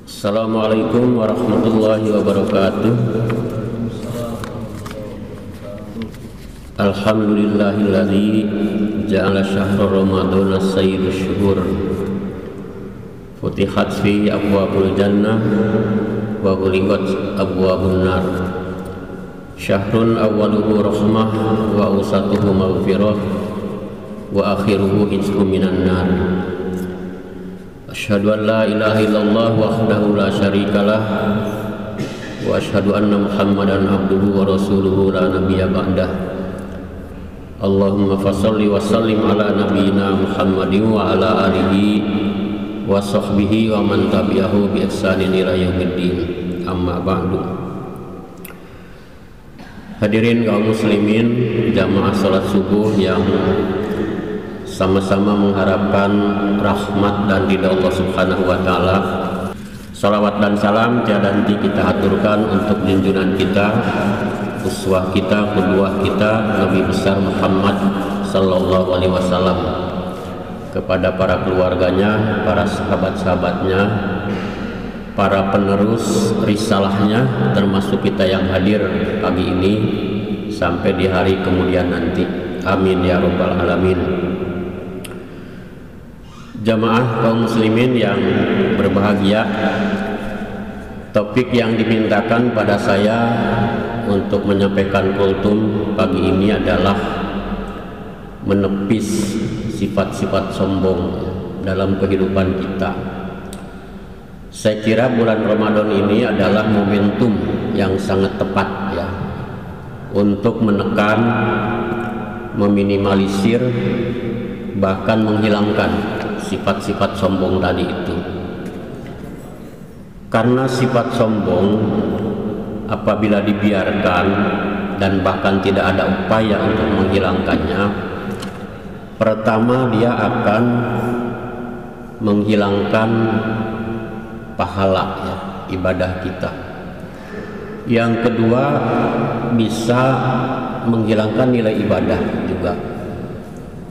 Assalamualaikum warahmatullahi wabarakatuh. Alhamdulillahilladzi ja'ala syahra ramadhana sayyidus syuhur futihat fi abwabul jannah wa ghuliqat abwabun nar. Syahrun awwaluhu rahmah wa awsatuhu maghfirah wa akhiruhu izqu minan nar. Asyhadu an la ilaha illallah wahdahu la syarikalah wa asyhadu anna Muhammadan abduhu wa rasuluhu la nabiyya ba'dah. Allahumma fasholli wa sallim ala nabiyyina Muhammadin wa ala alihi wa sahbihi wa man tabi'ahu bi ihsanin ila yaumiddin. Amma ba'du. Hadirin kaum muslimin jamaah salat subuh yang sama-sama mengharapkan rahmat dan ridha Allah Subhanahu wa taala. Salawat dan salam tiada henti kita haturkan untuk junjungan kita, uswah kita, qudwah kita, Nabi besar Muhammad sallallahu alaihi wasallam, kepada para keluarganya, para sahabat-sahabatnya, para penerus risalahnya, termasuk kita yang hadir pagi ini sampai di hari kemudian nanti. Amin ya rabbal alamin. Jamaah kaum muslimin yang berbahagia, topik yang dimintakan pada saya untuk menyampaikan kultum pagi ini adalah menepis sifat-sifat sombong dalam kehidupan kita. Saya kira bulan Ramadan ini adalah momentum yang sangat tepat ya untuk menekan, meminimalisir, bahkan menghilangkan sifat-sifat sombong tadi itu. Karena sifat sombong apabila dibiarkan dan bahkan tidak ada upaya untuk menghilangkannya, pertama dia akan menghilangkan pahala ya, ibadah kita. Yang kedua bisa menghilangkan nilai ibadah juga.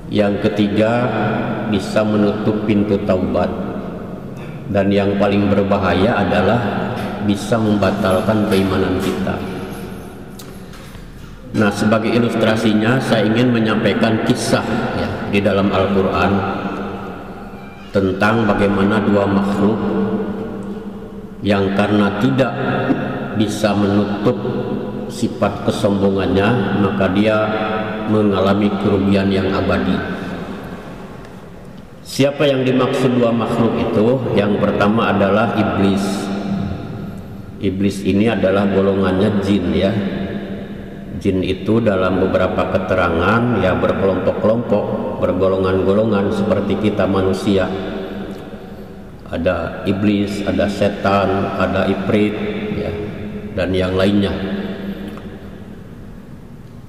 Yang ketiga bisa menutup pintu taubat, dan yang paling berbahaya adalah bisa membatalkan keimanan kita. Nah, sebagai ilustrasinya saya ingin menyampaikan kisah ya di dalam Al-Quran tentang bagaimana dua makhluk yang karena tidak bisa menutup sifat kesombongannya, maka dia mengalami kerugian yang abadi. Siapa yang dimaksud dua makhluk itu? Yang pertama adalah iblis. Iblis ini adalah golongannya jin ya. Jin itu dalam beberapa keterangan ya berkelompok-kelompok, bergolongan-golongan seperti kita manusia. Ada iblis, ada setan, ada ifrit ya, dan yang lainnya.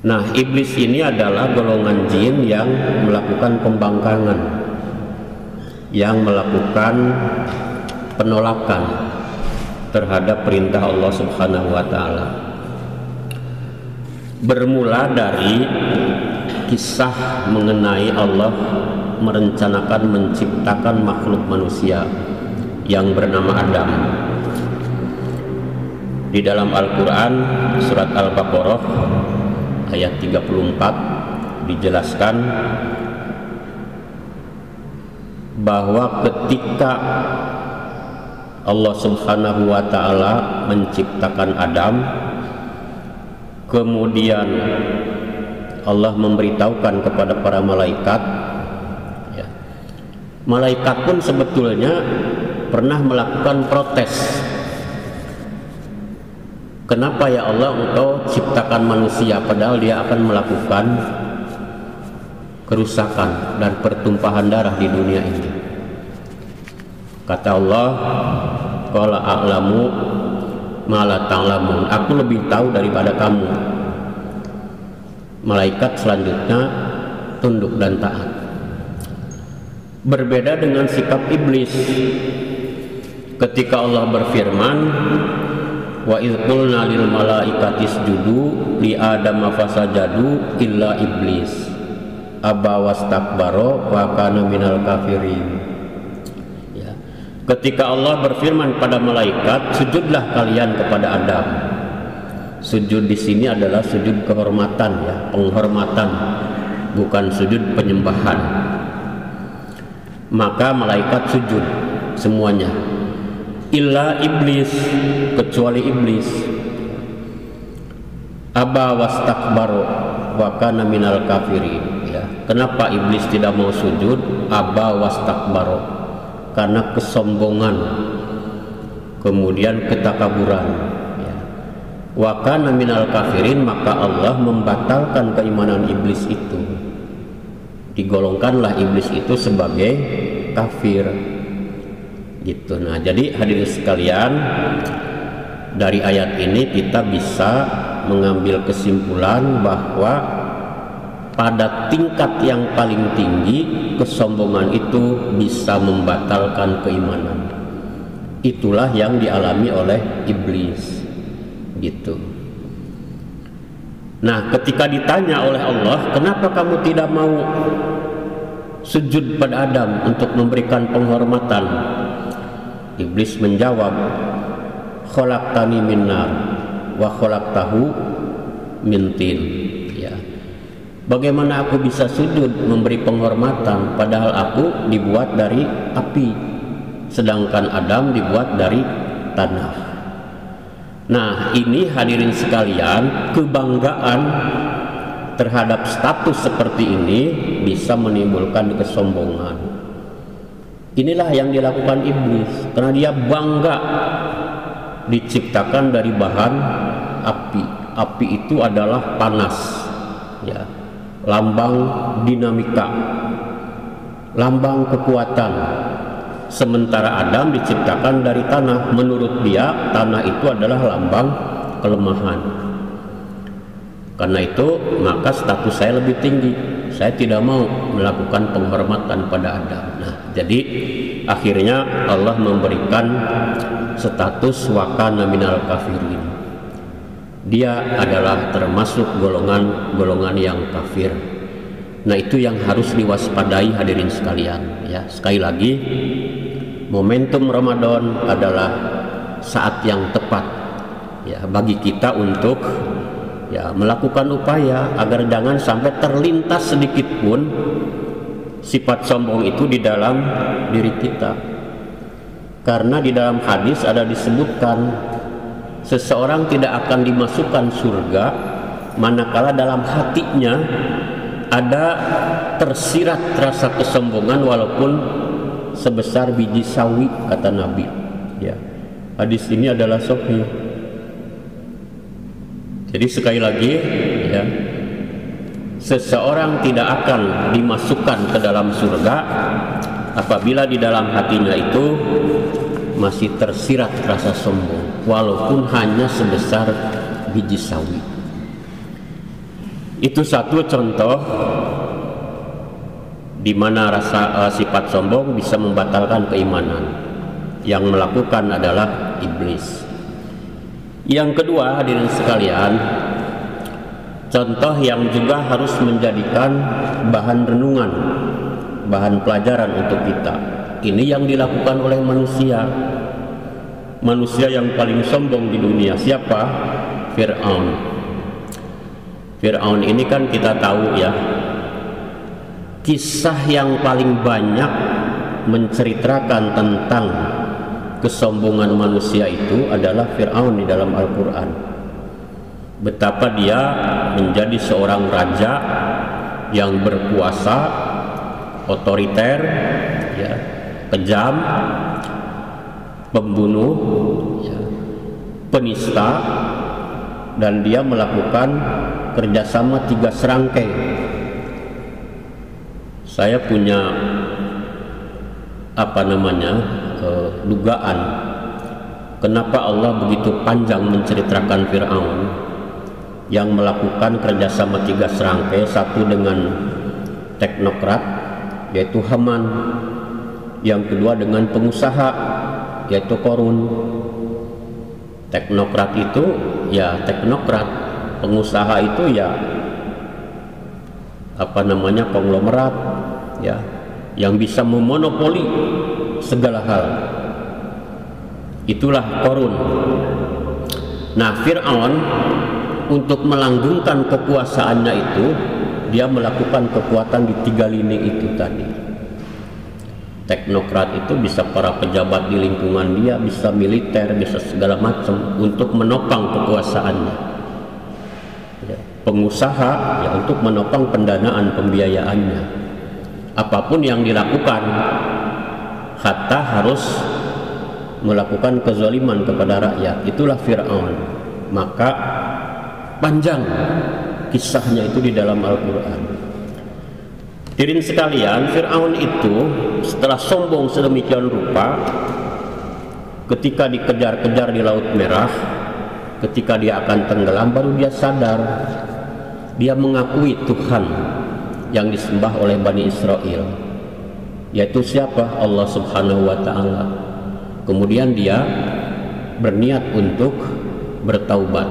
Nah, iblis ini adalah golongan jin yang melakukan pembangkangan, yang melakukan penolakan terhadap perintah Allah Subhanahu wa taala. Bermula dari kisah mengenai Allah merencanakan menciptakan makhluk manusia yang bernama Adam. Di dalam Al-Quran surat Al-Baqarah ayat 34 dijelaskan bahwa ketika Allah Subhanahu wa taala menciptakan Adam, kemudian Allah memberitahukan kepada para malaikat ya, malaikat pun sebetulnya pernah melakukan protes. Kenapa ya Allah engkau ciptakan manusia padahal dia akan melakukan kerusakan dan pertumpahan darah di dunia ini? Kata Allah, qala a'lamu ma la ta'lamun, aku lebih tahu daripada kamu. Malaikat selanjutnya tunduk dan taat. Berbeda dengan sikap iblis ketika Allah berfirman, wa idh qulna lil malaikati isjudu li adama fasajadu illa iblis aba wastakbara wa kana minal kafirin. Ya. Ketika Allah berfirman pada malaikat, sujudlah kalian kepada Adam. Sujud di sini adalah sujud kehormatan, ya, penghormatan, bukan sujud penyembahan. Maka malaikat sujud semuanya, illa iblis, kecuali iblis. Aba wastakbaru wa kana minal kafirin, ya. Kenapa iblis tidak mau sujud? Aba wastakbaru, karena kesombongan, kemudian ketakaburan, ya. Wa kana minal kafirin, maka Allah membatalkan keimanan iblis itu. Digolongkanlah iblis itu sebagai kafir, gitu. Nah, jadi hadirin sekalian, dari ayat ini kita bisa mengambil kesimpulan bahwa pada tingkat yang paling tinggi kesombongan itu bisa membatalkan keimanan. Itulah yang dialami oleh iblis, gitu. Nah, ketika ditanya oleh Allah, kenapa kamu tidak mau sujud pada Adam untuk memberikan penghormatan? Iblis menjawab, khalaqtani min nar wa khalaqtahu min tin, ya. Bagaimana aku bisa sujud memberi penghormatan padahal aku dibuat dari api, sedangkan Adam dibuat dari tanah. Nah, ini hadirin sekalian, kebanggaan terhadap status seperti ini bisa menimbulkan kesombongan. Inilah yang dilakukan iblis, karena dia bangga diciptakan dari bahan api. Api itu adalah panas, ya, lambang dinamika, lambang kekuatan. Sementara Adam diciptakan dari tanah. Menurut dia, tanah itu adalah lambang kelemahan. Karena itu, maka status saya lebih tinggi. Saya tidak mau melakukan penghormatan pada Adam. Nah, jadi akhirnya Allah memberikan status wa kana minal kafirin. Dia adalah termasuk golongan yang kafir. Nah, itu yang harus diwaspadai hadirin sekalian, ya. Sekali lagi, momentum Ramadan adalah saat yang tepat, ya, bagi kita untuk, ya, melakukan upaya agar jangan sampai terlintas sedikit pun sifat sombong itu di dalam diri kita. Karena di dalam hadis ada disebutkan seseorang tidak akan dimasukkan surga manakala dalam hatinya ada tersirat rasa kesombongan walaupun sebesar biji sawi, kata Nabi, ya. Hadis ini adalah sahih. Jadi sekali lagi, ya, seseorang tidak akan dimasukkan ke dalam surga apabila di dalam hatinya itu masih tersirat rasa sombong walaupun hanya sebesar biji sawi. Itu satu contoh di mana sifat sombong bisa membatalkan keimanan. Yang melakukan adalah iblis. Yang kedua, hadirin sekalian, contoh yang juga harus menjadikan bahan renungan, bahan pelajaran untuk kita. Ini yang dilakukan oleh manusia. Manusia yang paling sombong di dunia siapa? Fir'aun. Fir'aun ini kan kita tahu, ya, kisah yang paling banyak menceritakan tentang kesombongan manusia itu adalah Fir'aun di dalam Al-Quran. Betapa dia menjadi seorang raja yang berkuasa, otoriter, ya, kejam, pembunuh, ya, penista, dan dia melakukan kerjasama 3 serangkai. Saya punya dugaan kenapa Allah begitu panjang menceritakan Fir'aun yang melakukan kerjasama 3 serangkai. Satu dengan teknokrat yaitu Haman, yang kedua dengan pengusaha yaitu Korun. Teknokrat itu ya teknokrat, pengusaha itu ya konglomerat, ya, yang bisa memonopoli segala hal. Itulah Qarun. Nah, Fir'aun untuk melanggengkan kekuasaannya itu, dia melakukan kekuatan di 3 lini itu tadi. Teknokrat itu bisa para pejabat di lingkungan dia, bisa militer, bisa segala macam untuk menopang kekuasaannya. Ya, pengusaha ya untuk menopang pendanaan pembiayaannya. Apapun yang dilakukan, hatta harus melakukan kezaliman kepada rakyat. Itulah Fir'aun. Maka panjang kisahnya itu di dalam Al-Quran. Hadirin sekalian, Fir'aun itu setelah sombong sedemikian rupa, ketika dikejar-kejar di Laut Merah, ketika dia akan tenggelam, baru dia sadar. Dia mengakui Tuhan yang disembah oleh Bani Israel, yaitu siapa? Allah Subhanahu wa Ta'ala. Kemudian dia berniat untuk bertaubat,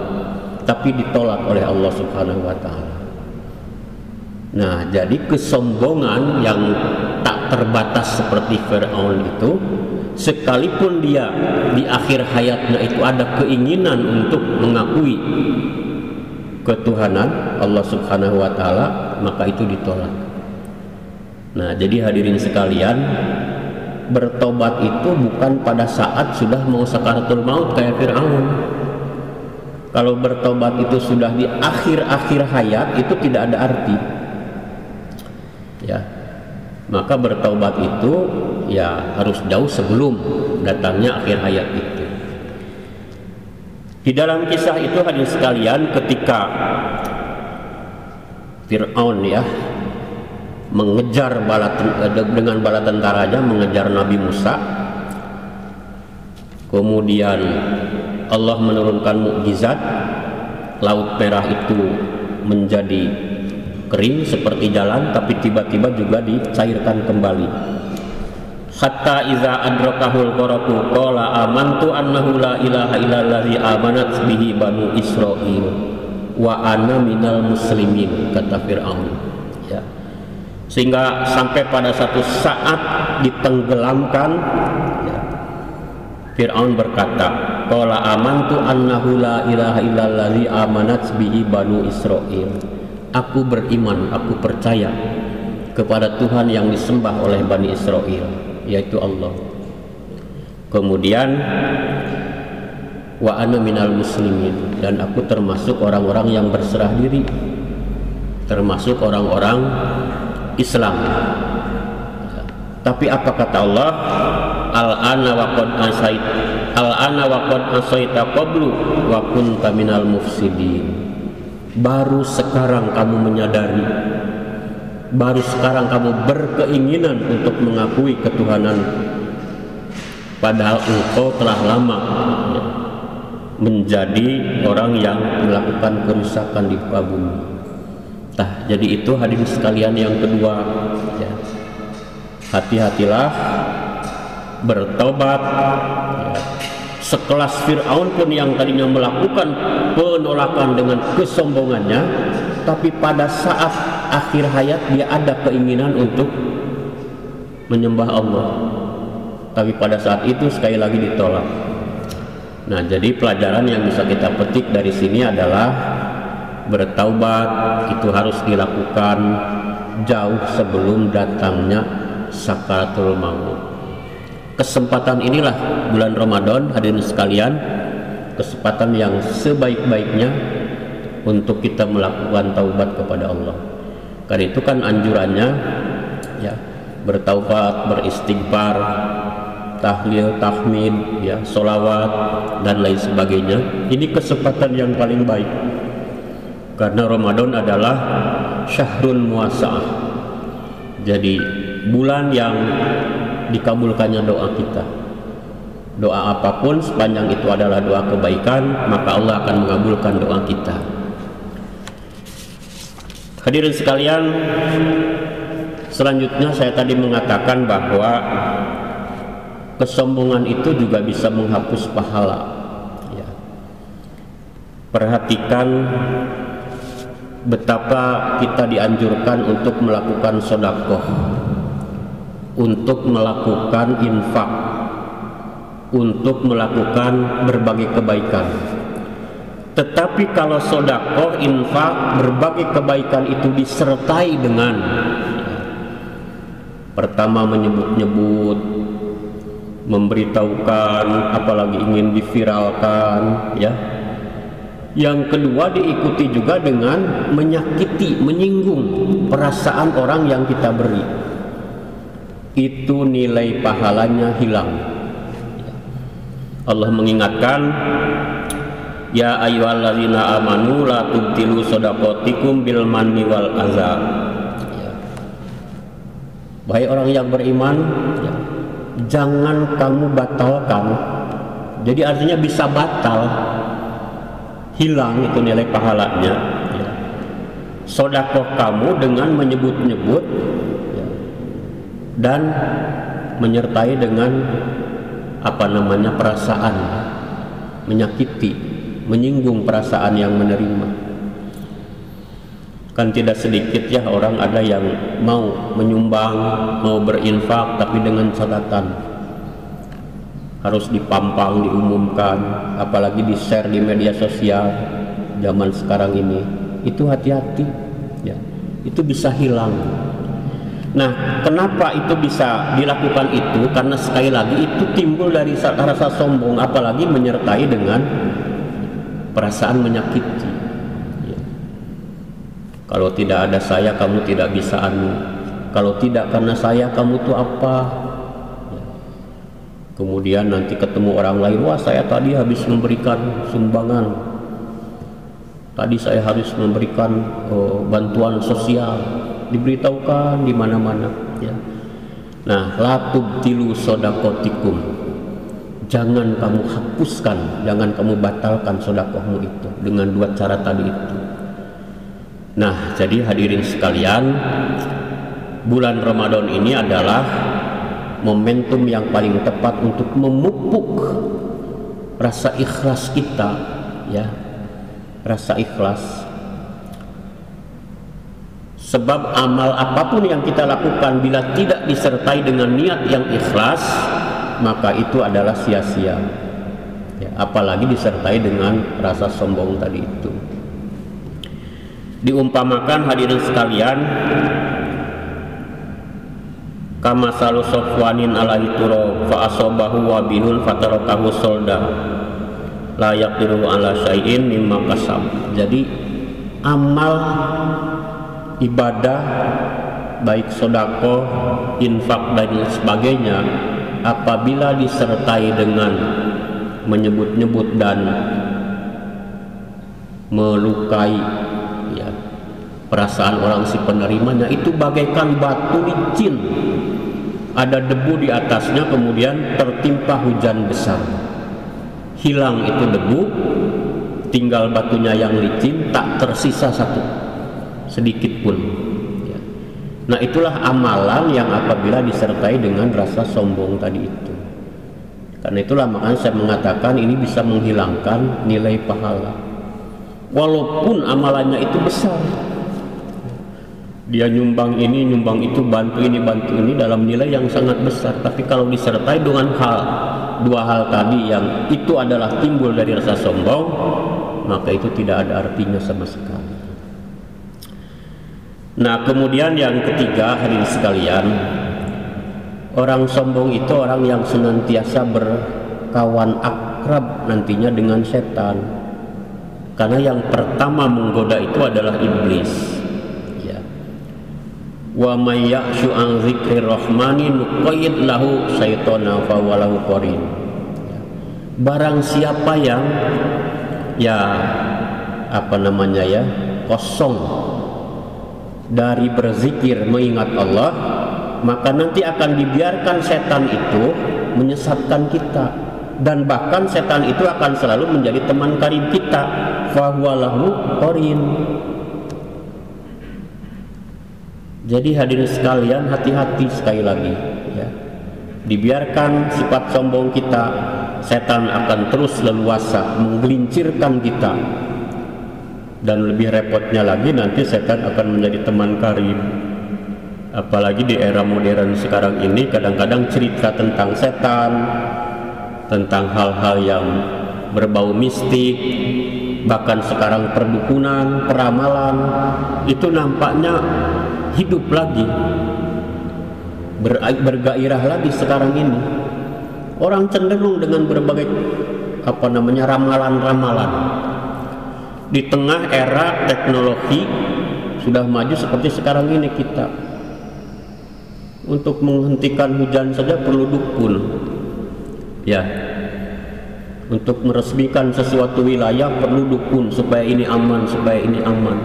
tapi ditolak oleh Allah Subhanahu wa Ta'ala. Nah, jadi kesombongan yang tak terbatas seperti Fir'aun itu, sekalipun dia di akhir hayatnya itu ada keinginan untuk mengakui ketuhanan Allah Subhanahu wa Ta'ala, maka itu ditolak. Nah, jadi hadirin sekalian, bertobat itu bukan pada saat sudah mau sakaratul maut kayak Fir'aun. Kalau bertobat itu sudah di akhir-akhir hayat, itu tidak ada arti. Ya, maka bertobat itu ya harus jauh sebelum datangnya akhir hayat itu. Di dalam kisah itu hadirin sekalian, ketika Fir'aun ya mengejar dengan bala tentaranya mengejar Nabi Musa, kemudian Allah menurunkan mukjizat, Laut Merah itu menjadi kering seperti jalan, tapi tiba-tiba juga dicairkan kembali. Hatta iza adrakahul qaraqu qala amantu annahu la ilaha illallazi amanat bihi banu Israil wa ana minal muslimin, kata Fir'aun. Ya. Sehingga sampai pada satu saat ditenggelamkan, ya, Fir'aun berkata, qala amantu annahu la ilaha illallazi amanat bihi banu Israil. Aku beriman, aku percaya kepada Tuhan yang disembah oleh Bani Israel, yaitu Allah. Kemudian wa ana minal muslimin, dan aku termasuk orang-orang yang berserah diri, termasuk orang-orang Islam. Tapi apa kata Allah? Al-ana wa qad asaita qablu wa kunta minal mufsidin. Baru sekarang kamu menyadari, baru sekarang kamu berkeinginan untuk mengakui ketuhanan, padahal engkau telah lama ya, menjadi orang yang melakukan kerusakan di muka bumi. Nah, jadi itu hadirin sekalian yang kedua ya. Hati-hatilah bertobat ya. Sekelas Fir'aun pun yang tadinya melakukan penolakan dengan kesombongannya, tapi pada saat akhir hayat dia ada keinginan untuk menyembah Allah, tapi pada saat itu sekali lagi ditolak. Nah, jadi pelajaran yang bisa kita petik dari sini adalah bertaubat itu harus dilakukan jauh sebelum datangnya sakaratul maut. Kesempatan inilah bulan Ramadan, hadirin sekalian, kesempatan yang sebaik-baiknya untuk kita melakukan taubat kepada Allah. Karena itu kan anjurannya ya, bertaubat, beristighfar, tahlil, tahmid, ya, solawat dan lain sebagainya. Ini kesempatan yang paling baik, karena Ramadan adalah syahrul muasa'ah. Jadi bulan yang dikabulkannya doa kita. Doa apapun sepanjang itu adalah doa kebaikan, maka Allah akan mengabulkan doa kita. Hadirin sekalian, selanjutnya saya tadi mengatakan bahwa kesombongan itu juga bisa menghapus pahala ya. Perhatikan betapa kita dianjurkan untuk melakukan sedekah, untuk melakukan infak, untuk melakukan berbagai kebaikan. Tetapi kalau sedekah, infak, berbagai kebaikan itu disertai dengan pertama menyebut-nyebut, memberitahukan, apalagi ingin diviralkan, ya. Yang kedua diikuti juga dengan menyakiti, menyinggung perasaan orang yang kita beri. Itu nilai pahalanya hilang. Allah mengingatkan, ya ayyuhalladzina amanu la tubtilu shadaqatikum bil manni wal adza. Wahai orang yang beriman, jangan kamu batalkan. Jadi artinya bisa batal, hilang itu nilai pahalanya. Sedekah kamu dengan menyebut-nyebut dan menyertai dengan perasaan, menyakiti, menyinggung perasaan yang menerima. Kan tidak sedikit ya orang ada yang mau menyumbang, mau berinfak, tapi dengan catatan harus dipampang, diumumkan, apalagi di-share di media sosial zaman sekarang ini. Itu hati-hati ya, itu bisa hilang. Nah, kenapa itu bisa dilakukan itu? Karena sekali lagi itu timbul dari rasa sombong, apalagi menyertai dengan perasaan menyakiti. Ya. Kalau tidak ada saya, kamu tidak bisa anu. Kalau tidak karena saya, kamu tuh apa? Ya. Kemudian nanti ketemu orang lain, wah saya tadi habis memberikan sumbangan. Tadi saya harus memberikan bantuan sosial. Diberitahukan di mana-mana ya. Nah, la tubtilu shadaqatikum, jangan kamu hapuskan, jangan kamu batalkan sedekahmu itu dengan dua cara tadi itu. Nah, jadi hadirin sekalian, bulan Ramadan ini adalah momentum yang paling tepat untuk memupuk rasa ikhlas kita ya, rasa ikhlas. Sebab amal apapun yang kita lakukan bila tidak disertai dengan niat yang ikhlas, maka itu adalah sia-sia ya, apalagi disertai dengan rasa sombong tadi itu. Diumpamakan hadirin sekalian, kama salu sofwanin alaihi turab fa asabahu wabilun fatarakahu solda la yaqdiru ala syai'in mimma kasab. Jadi amal ibadah baik sedekah, infak dan sebagainya apabila disertai dengan menyebut-nyebut dan melukai ya, perasaan orang si penerimanya, itu bagaikan batu licin, ada debu di atasnya, kemudian tertimpa hujan besar, hilang itu debu, tinggal batunya yang licin, tak tersisa satu sedikit pun ya. Nah, itulah amalan yang apabila disertai dengan rasa sombong tadi itu. Karena itulah makanya saya mengatakan ini bisa menghilangkan nilai pahala walaupun amalannya itu besar. Dia nyumbang ini, nyumbang itu, bantu ini dalam nilai yang sangat besar. Tapi kalau disertai dengan dua hal tadi yang itu adalah timbul dari rasa sombong, maka itu tidak ada artinya sama sekali. Nah, kemudian yang ketiga, hadirin sekalian, orang sombong itu orang yang senantiasa berkawan akrab nantinya dengan setan. Karena yang pertama menggoda itu adalah iblis. Ya. Wa may ya'shu an dzikri rahmani nuqayyid lahu syaitana fa walahu qarin. Barang siapa yang kosong dari berzikir mengingat Allah, maka nanti akan dibiarkan setan itu menyesatkan kita, dan bahkan setan itu akan selalu menjadi teman karib kita, fahuwalahu qarin. Jadi hadirin sekalian, hati-hati sekali lagi ya. Dibiarkan sifat sombong kita, setan akan terus leluasa menggelincirkan kita. Dan lebih repotnya lagi, nanti setan akan menjadi teman karib. Apalagi di era modern sekarang ini, kadang-kadang cerita tentang setan tentang hal-hal yang berbau mistik, bahkan sekarang perdukunan, peramalan, itu nampaknya hidup lagi, bergairah lagi sekarang ini. Orang cenderung dengan berbagai ramalan-ramalan. Di tengah era teknologi sudah maju seperti sekarang ini, kita untuk menghentikan hujan saja perlu dukun, ya. Untuk meresmikan sesuatu wilayah perlu dukun supaya ini aman, supaya ini aman.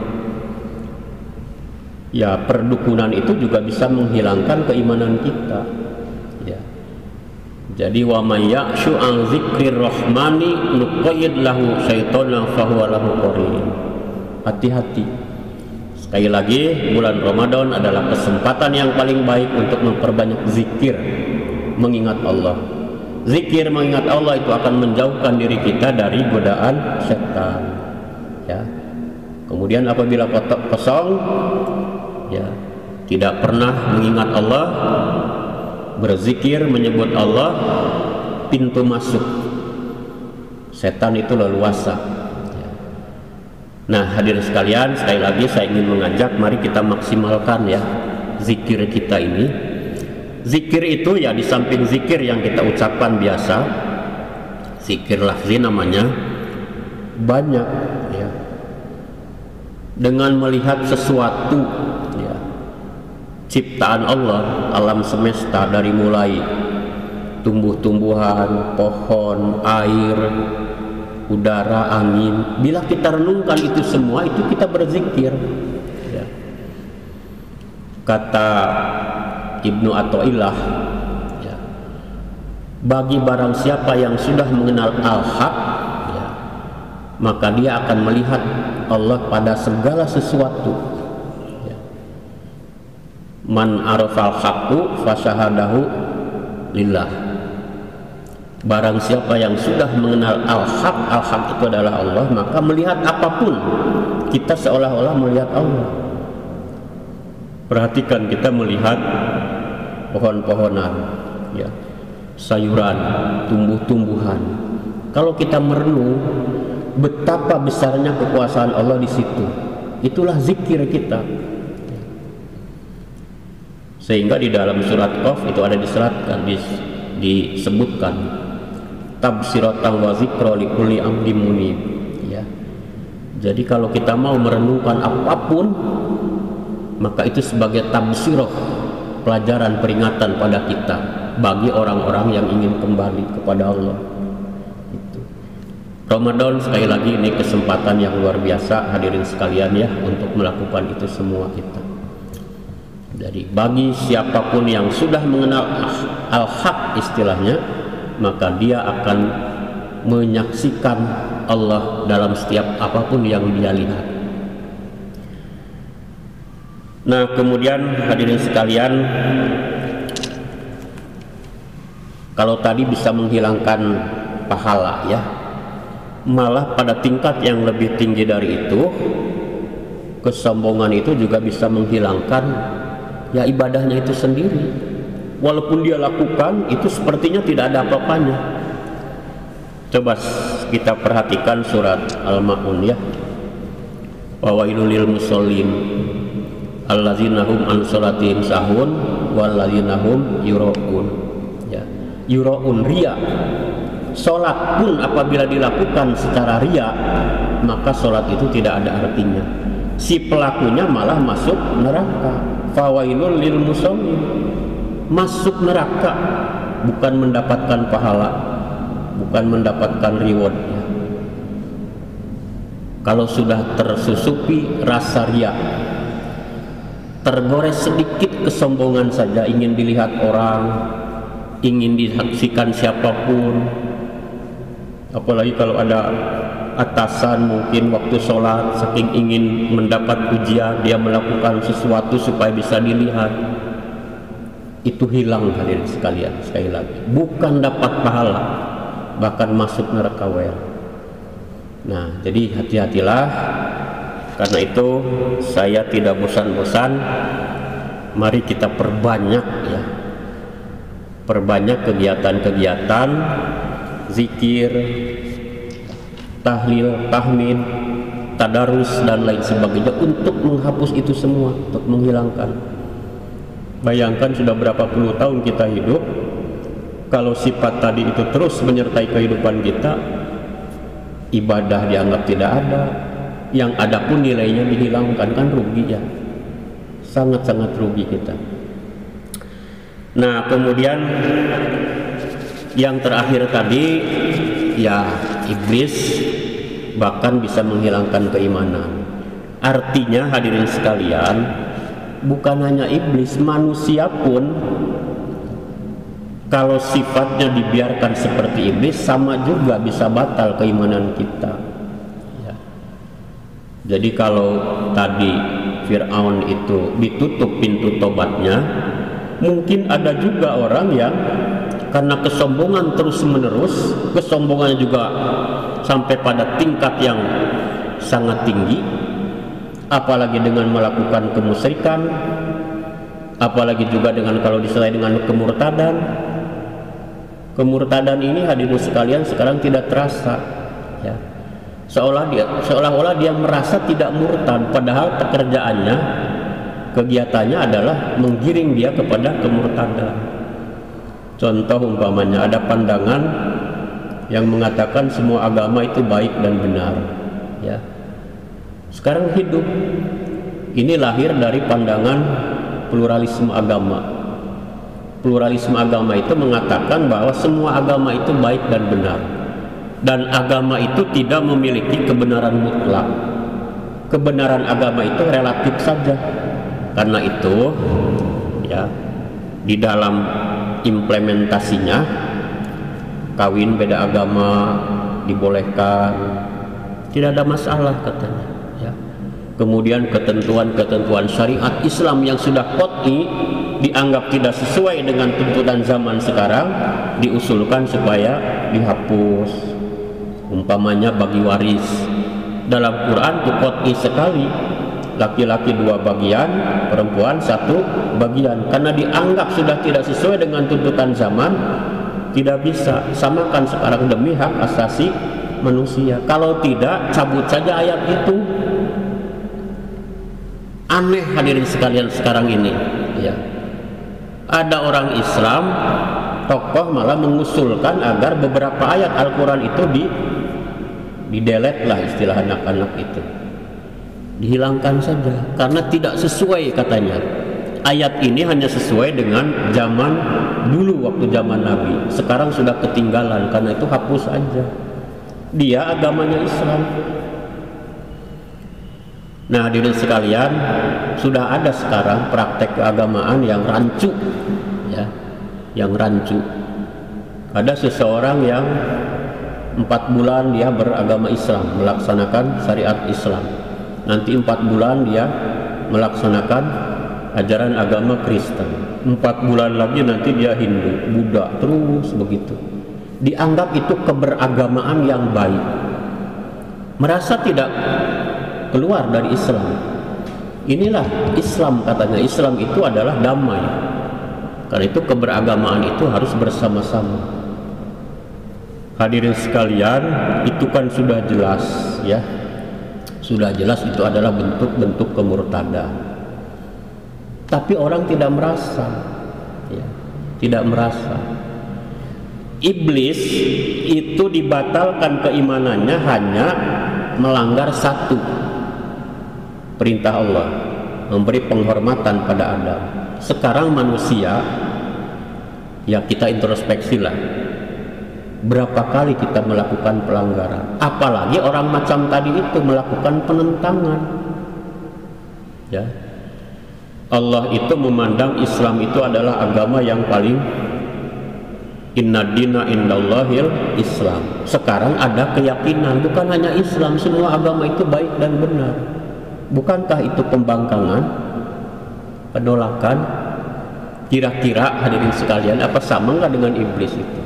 Ya, perdukunan itu juga bisa menghilangkan keimanan kita, ya. Jadi wa may ya'shu an dzikrir rahmani nuqayyid lahu syaitonan fahuwa lahu qarin. Hati-hati. Sekali lagi, bulan Ramadan adalah kesempatan yang paling baik untuk memperbanyak zikir, mengingat Allah. Zikir mengingat Allah itu akan menjauhkan diri kita dari godaan setan, ya. Kemudian apabila kosong, ya, tidak pernah mengingat Allah, berzikir menyebut Allah, pintu masuk setan itu leluasa. Nah, hadirin sekalian, sekali lagi saya ingin mengajak, mari kita maksimalkan ya zikir kita ini. Zikir itu ya, di samping zikir yang kita ucapkan biasa, zikir lafzi namanya, banyak ya. Dengan melihat sesuatu ya, ciptaan Allah, alam semesta, dari mulai tumbuh-tumbuhan, pohon, air, udara, angin, bila kita renungkan itu semua, itu kita berzikir ya. Kata Ibnu Athaillah ya, bagi barang siapa yang sudah mengenal al-haq ya, maka dia akan melihat Allah pada segala sesuatu ya. Man arafal haqqu fasyahadahu lillah. Barang siapa yang sudah mengenal al-haq, al-haq itu adalah Allah, maka melihat apapun kita seolah-olah melihat Allah. Perhatikan, kita melihat pohon-pohonan ya, sayuran, tumbuh-tumbuhan. Kalau kita merenung betapa besarnya kekuasaan Allah di situ, itulah zikir kita. Sehingga di dalam surat Qaf itu ada disebutkan tabsiratan wa zikra likulli abdin munib ya. Jadi kalau kita mau merenungkan apapun, maka itu sebagai tabsirah, pelajaran, peringatan pada kita bagi orang-orang yang ingin kembali kepada Allah. Itu. Ramadan sekali lagi ini kesempatan yang luar biasa hadirin sekalian ya, untuk melakukan itu semua kita. Jadi bagi siapapun yang sudah mengenal al-haq istilahnya, maka dia akan menyaksikan Allah dalam setiap apapun yang dia lihat. Nah, kemudian hadirin sekalian, kalau tadi bisa menghilangkan pahala ya, malah pada tingkat yang lebih tinggi dari itu, kesombongan itu juga bisa menghilangkan ya ibadahnya itu sendiri. Walaupun dia lakukan, itu sepertinya tidak ada apa-apanya. Coba kita perhatikan surat Al-Ma'un ya. Wawailul lil musallin allazina hum an salatihim sahun wallazina hum yuraun. Ya. Yuraun, riya. Salat pun apabila dilakukan secara riya, maka salat itu tidak ada artinya. Si pelakunya malah masuk neraka. Fawailul lil musallin, masuk neraka, bukan mendapatkan pahala, bukan mendapatkan rewardnya. Kalau sudah tersusupi rasa riya, tergores sedikit kesombongan saja, ingin dilihat orang, ingin disaksikan siapapun, apalagi kalau ada atasan mungkin waktu sholat, saking ingin mendapat pujian, dia melakukan sesuatu supaya bisa dilihat. Itu hilang hadirin sekalian, sekali lagi, bukan dapat pahala, bahkan masuk neraka wel. Nah, jadi hati-hatilah. Karena itu saya tidak bosan-bosan, mari kita perbanyak ya, perbanyak kegiatan-kegiatan zikir, tahlil, tahmid, tadarus dan lain sebagainya untuk menghapus itu semua, untuk menghilangkan. Bayangkan sudah berapa puluh tahun kita hidup, kalau sifat tadi itu terus menyertai kehidupan kita, ibadah dianggap tidak ada, yang ada pun nilainya dihilangkan, kan rugi ya, sangat-sangat rugi kita. Nah kemudian yang terakhir tadi ya, iblis bahkan bisa menghilangkan keimanan. Artinya hadirin sekalian, bukan hanya iblis, manusia pun kalau sifatnya dibiarkan seperti iblis sama juga bisa batal keimanan kita ya. Jadi kalau tadi Fir'aun itu ditutup pintu tobatnya, mungkin ada juga orang yang karena kesombongan terus menerus, kesombongannya juga sampai pada tingkat yang sangat tinggi, apalagi dengan melakukan kemusyrikan, apalagi juga dengan kalau disertai dengan kemurtadan. Kemurtadan ini hadirin sekalian sekarang tidak terasa ya. Seolah-olah dia merasa tidak murtad, padahal pekerjaannya, kegiatannya adalah menggiring dia kepada kemurtadan. Contoh umpamanya ada pandangan yang mengatakan semua agama itu baik dan benar ya. Sekarang hidup ini lahir dari pandangan pluralisme agama. Pluralisme agama itu mengatakan bahwa semua agama itu baik dan benar, dan agama itu tidak memiliki kebenaran mutlak. Kebenaran agama itu relatif saja. Karena itu ya, di dalam implementasinya kawin beda agama dibolehkan, tidak ada masalah katanya ya. Kemudian ketentuan-ketentuan syariat Islam yang sudah qat'i dianggap tidak sesuai dengan tuntutan zaman sekarang diusulkan supaya dihapus. Umpamanya bagi waris, dalam Quran itu qat'i sekali, laki-laki 2 bagian, perempuan 1 bagian, karena dianggap sudah tidak sesuai dengan tuntutan zaman. Tidak bisa samakan sekarang demi hak asasi manusia. Kalau tidak, cabut saja ayat itu. Aneh hadirin sekalian sekarang ini ya. Ada orang Islam, tokoh malah mengusulkan agar beberapa ayat Al-Quran itu di-delete lah, istilah anak-anak itu, dihilangkan saja karena tidak sesuai katanya. Ayat ini hanya sesuai dengan zaman dulu waktu zaman Nabi, sekarang sudah ketinggalan, karena itu hapus aja. Dia agamanya Islam. Nah hadirin sekalian, sudah ada sekarang praktek keagamaan yang rancu ya, yang rancu. Ada seseorang yang 4 bulan dia beragama Islam, melaksanakan syariat Islam. Nanti 4 bulan dia melaksanakan ajaran agama Kristen. 4 bulan lagi nanti dia Hindu, Buddha, terus begitu. Dianggap itu keberagamaan yang baik. Merasa tidak keluar dari Islam. Inilah Islam katanya. Islam itu adalah damai. Karena itu keberagamaan itu harus bersama-sama. Hadirin sekalian, itu kan sudah jelas ya. Sudah jelas itu adalah bentuk-bentuk kemurtadan. Tapi orang tidak merasa ya, tidak merasa. Iblis itu dibatalkan keimanannya hanya melanggar 1 perintah Allah, memberi penghormatan pada Adam. Sekarang manusia ya, kita introspeksi lah, berapa kali kita melakukan pelanggaran, apalagi orang macam tadi itu melakukan penentangan ya. Allah itu memandang Islam itu adalah agama yang paling, inna dina indallahil Islam. Sekarang ada keyakinan bukan hanya Islam, semua agama itu baik dan benar. Bukankah itu pembangkangan, penolakan? Kira-kira hadirin sekalian, apa sama nggak dengan iblis itu?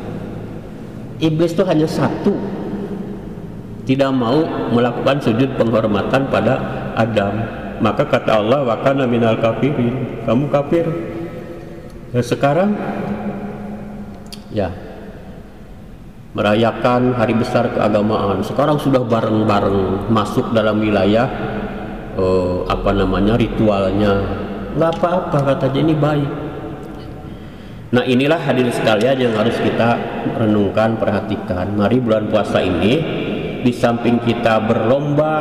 Iblis itu hanya 1, tidak mau melakukan sujud penghormatan pada Adam. Maka kata Allah, wa kana minal kafirin, kamu kafir. Sekarang ya, merayakan hari besar keagamaan. Sekarang sudah bareng-bareng masuk dalam wilayah ritualnya. Nggak apa-apa katanya, ini baik. Nah, inilah hadirin sekalian yang harus kita renungkan, perhatikan. Mari bulan puasa ini, di samping kita berlomba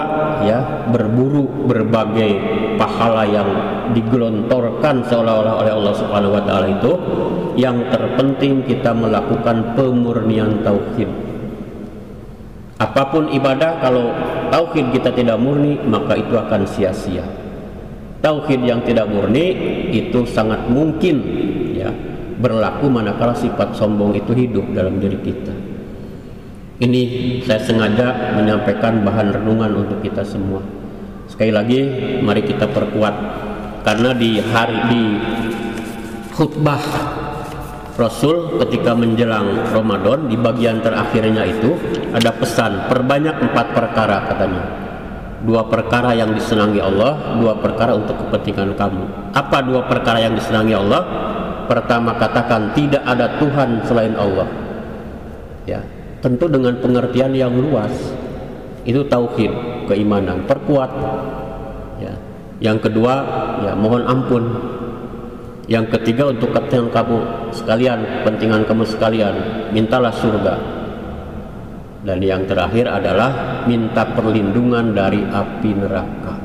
ya, berburu berbagai pahala yang digelontorkan seolah-olah oleh Allah Subhanahu wa taala itu, yang terpenting kita melakukan pemurnian tauhid. Apapun ibadah, kalau tauhid kita tidak murni, maka itu akan sia-sia. Tauhid yang tidak murni itu sangat mungkin ya berlaku manakala sifat sombong itu hidup dalam diri kita. Ini saya sengaja menyampaikan bahan renungan untuk kita semua. Sekali lagi, mari kita perkuat, karena di khutbah Rasul ketika menjelang Ramadan, di bagian terakhirnya itu ada pesan, perbanyak 4 perkara katanya. 2 perkara yang disenangi Allah, 2 perkara untuk kepentingan kamu. Apa 2 perkara yang disenangi Allah? Pertama, katakan tidak ada Tuhan selain Allah. Ya, tentu dengan pengertian yang luas. Itu tauhid, keimanan, perkuat. Ya. Yang kedua, ya mohon ampun. Yang ketiga, untuk kepentingan kamu sekalian, kepentingan kamu sekalian, mintalah surga. Dan yang terakhir adalah minta perlindungan dari api neraka.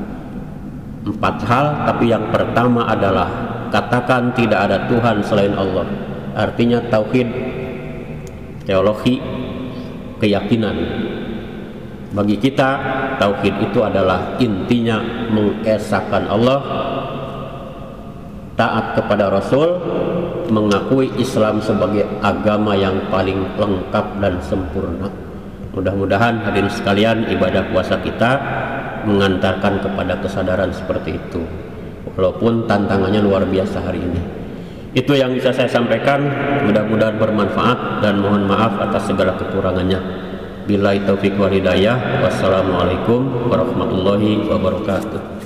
4 hal, tapi yang pertama adalah katakan tidak ada Tuhan selain Allah. Artinya tauhid, teologi, keyakinan. Bagi kita, tauhid itu adalah intinya mengesahkan Allah, taat kepada Rasul, mengakui Islam sebagai agama yang paling lengkap dan sempurna. Mudah-mudahan hadirin sekalian, ibadah puasa kita mengantarkan kepada kesadaran seperti itu. Walaupun tantangannya luar biasa hari ini. Itu yang bisa saya sampaikan, mudah-mudahan bermanfaat, dan mohon maaf atas segala kekurangannya. Billahi taufiq wal hidayah. Wassalamualaikum warahmatullahi wabarakatuh.